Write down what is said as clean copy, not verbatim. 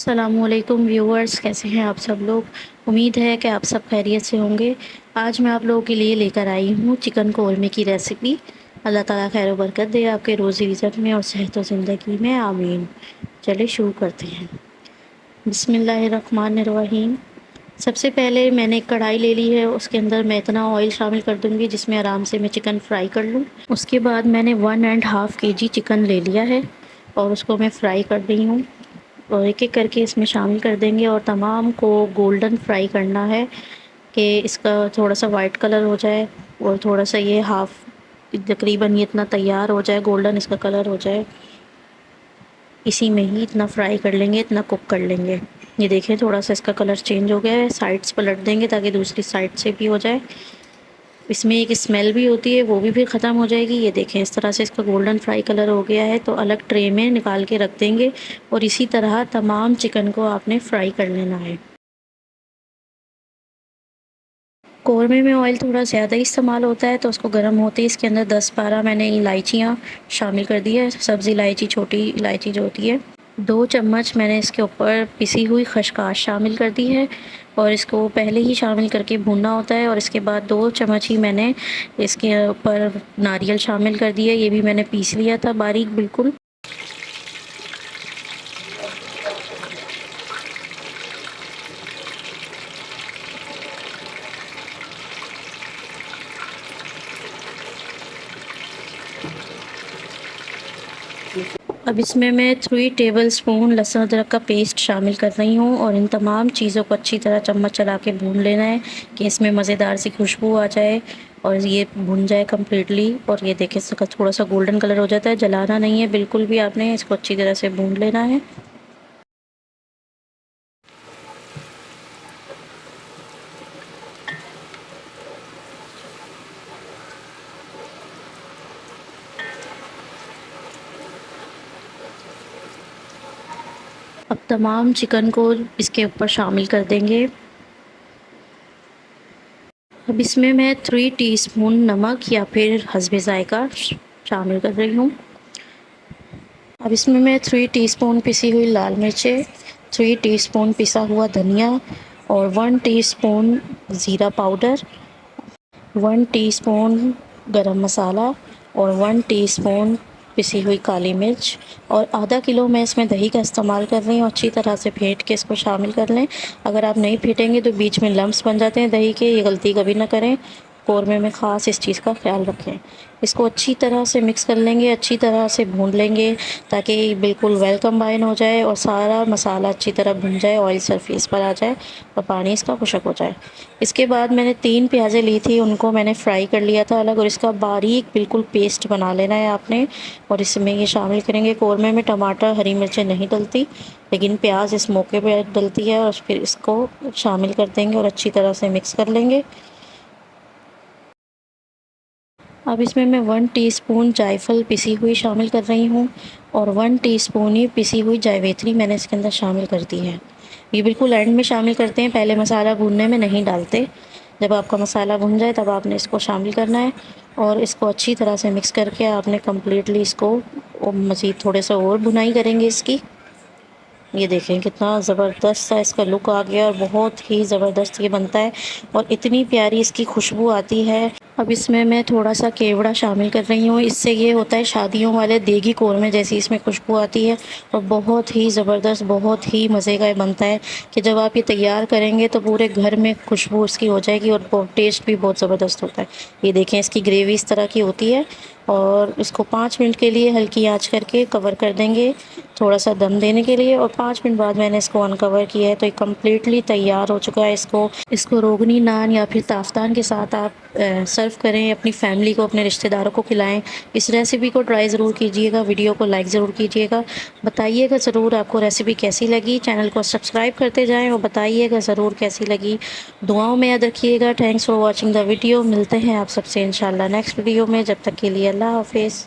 अस्सलामुअलैकुम व्यूअर्स, कैसे हैं आप सब लोग। उम्मीद है कि आप सब खैरियत से होंगे। आज मैं आप लोगों के लिए लेकर आई हूँ चिकन कौरमे की रेसिपी। अल्लाह ताला खैर बरकत दे आपके रोज़ी रिज़्क़ में और सेहत व ज़िंदगी में, आमीन। चलिए शुरू करते हैं। बिस्मिल्लाहिर्रहमानिर्रहीम। सबसे पहले मैंने एक कढ़ाई ले ली है, उसके अंदर मैं इतना ऑयल शामिल कर दूँगी जिसमें आराम से मैं चिकन फ्राई कर लूँ। उसके बाद मैंने 1.5 केजी चिकन ले लिया है और उसको मैं फ्राई कर रही हूँ और एक-एक करके इसमें शामिल कर देंगे और तमाम को गोल्डन फ्राई करना है कि इसका थोड़ा-सा वाइट कलर हो जाए और थोड़ा-सा ये हाफ़ तकरीबन ये इतना तैयार हो जाए, गोल्डन इसका कलर हो जाए। इसी में ही इतना फ्राई कर लेंगे, इतना कुक कर लेंगे। ये देखें थोड़ा-सा इसका कलर चेंज हो गया है, साइड्स पलट देंगे ताकि दूसरी साइड से भी हो जाए। इसमें एक स्मेल भी होती है, वो भी फिर ख़त्म हो जाएगी। ये देखें इस तरह से इसका गोल्डन फ्राई कलर हो गया है, तो अलग ट्रे में निकाल के रख देंगे और इसी तरह तमाम चिकन को आपने फ्राई कर लेना है। कौरमे में ऑयल थोड़ा ज़्यादा ही इस्तेमाल होता है, तो उसको गर्म होते ही इसके अंदर 10-12 मैंने इलायचियाँ शामिल कर दी है। सब्ज़ इलायची, छोटी इलायची जो होती है। 2 चम्मच मैंने इसके ऊपर पिसी हुई खसखस शामिल कर दी है और इसको पहले ही शामिल करके भूनना होता है। और इसके बाद 2 चम्मच ही मैंने इसके ऊपर नारियल शामिल कर दिया, ये भी मैंने पीस लिया था बारीक बिल्कुल। अब इसमें मैं 3 टेबलस्पून लहसुन अदरक का पेस्ट शामिल कर रही हूँ और इन तमाम चीज़ों को अच्छी तरह चम्मच चला के भून लेना है कि इसमें मज़ेदार सी खुशबू आ जाए और ये भुन जाए कम्प्लीटली। और ये देखें इसका थोड़ा सा गोल्डन कलर हो जाता है, जलाना नहीं है बिल्कुल भी, आपने इसको अच्छी तरह से भून लेना है। अब तमाम चिकन को इसके ऊपर शामिल कर देंगे। अब इसमें मैं 3 टीस्पून नमक या फिर हस्बे ज़ायक़ा शामिल कर रही हूँ। अब इसमें मैं 3 टीस्पून पिसी हुई लाल मिर्चें, 3 टीस्पून पिसा हुआ धनिया और 1 टीस्पून ज़ीरा पाउडर, 1 टीस्पून गरम मसाला और 1 टीस्पून पिसी हुई काली मिर्च और आधा किलो मैं इसमें दही का इस्तेमाल कर रही हूँ। अच्छी तरह से फेंट के इसको शामिल कर लें। अगर आप नहीं फेंटेंगे तो बीच में लम्प्स बन जाते हैं दही के, ये गलती कभी ना करें। कौरमे में ख़ास इस चीज़ का ख्याल रखें। इसको अच्छी तरह से मिक्स कर लेंगे, अच्छी तरह से भून लेंगे ताकि बिल्कुल वेल कंबाइन हो जाए और सारा मसाला अच्छी तरह भुन जाए, ऑयल सरफेस पर आ जाए और पानी इसका खुश्क हो जाए। इसके बाद मैंने 3 प्याज़ें ली थी, उनको मैंने फ्राई कर लिया था अलग और इसका बारीक बिल्कुल पेस्ट बना लेना है आपने और इसमें ये शामिल करेंगे। कौरमे में टमाटर, हरी मिर्चें नहीं डलती, लेकिन प्याज इस मौके पे डलती है और फिर इसको शामिल कर देंगे और अच्छी तरह से मिक्स कर लेंगे। अब इसमें मैं 1 टीस्पून जायफल पिसी हुई शामिल कर रही हूँ और 1 टीस्पून ही पिसी हुई जावित्री मैंने इसके अंदर शामिल कर दी है। ये बिल्कुल एंड में शामिल करते हैं, पहले मसाला भूनने में नहीं डालते। जब आपका मसाला भुन जाए तब आपने इसको शामिल करना है और इसको अच्छी तरह से मिक्स करके आपने कम्प्लीटली इसको मज़ीद थोड़े सा और भुनाई करेंगे इसकी। ये देखें कितना ज़बरदस्त सा इसका लुक आ गया और बहुत ही ज़बरदस्त ये बनता है और इतनी प्यारी इसकी खुशबू आती है। अब इसमें मैं थोड़ा सा केवड़ा शामिल कर रही हूँ, इससे ये होता है शादियों वाले देगी कौरमे जैसी इसमें खुशबू आती है और बहुत ही ज़बरदस्त, बहुत ही मज़े का ये बनता है कि जब आप ये तैयार करेंगे तो पूरे घर में खुशबू इसकी हो जाएगी और टेस्ट भी बहुत ज़बरदस्त होता है। ये देखें इसकी ग्रेवी इस तरह की होती है और इसको 5 मिनट के लिए हल्की आंच करके कवर कर देंगे थोड़ा सा दम देने के लिए और 5 मिनट बाद मैंने इसको अनकवर किया है तो ये कम्प्लीटली तैयार हो चुका है। इसको रोगनी नान या फिर ताफ़तान के साथ आप सर्व करें, अपनी फैमिली को, अपने रिश्तेदारों को खिलाएं। इस रेसिपी को ट्राई ज़रूर कीजिएगा, वीडियो को लाइक ज़रूर कीजिएगा, बताइएगा ज़रूर आपको रेसिपी कैसी लगी। चैनल को सब्सक्राइब करते जाएं और बताइएगा ज़रूर कैसी लगी। दुआओं में याद रखिएगा। Thanks for watching the video. मिलते हैं आप सबसे इंशाल्लाह नेक्स्ट वीडियो में। जब तक के लिए अल्लाह हाफ़िज़।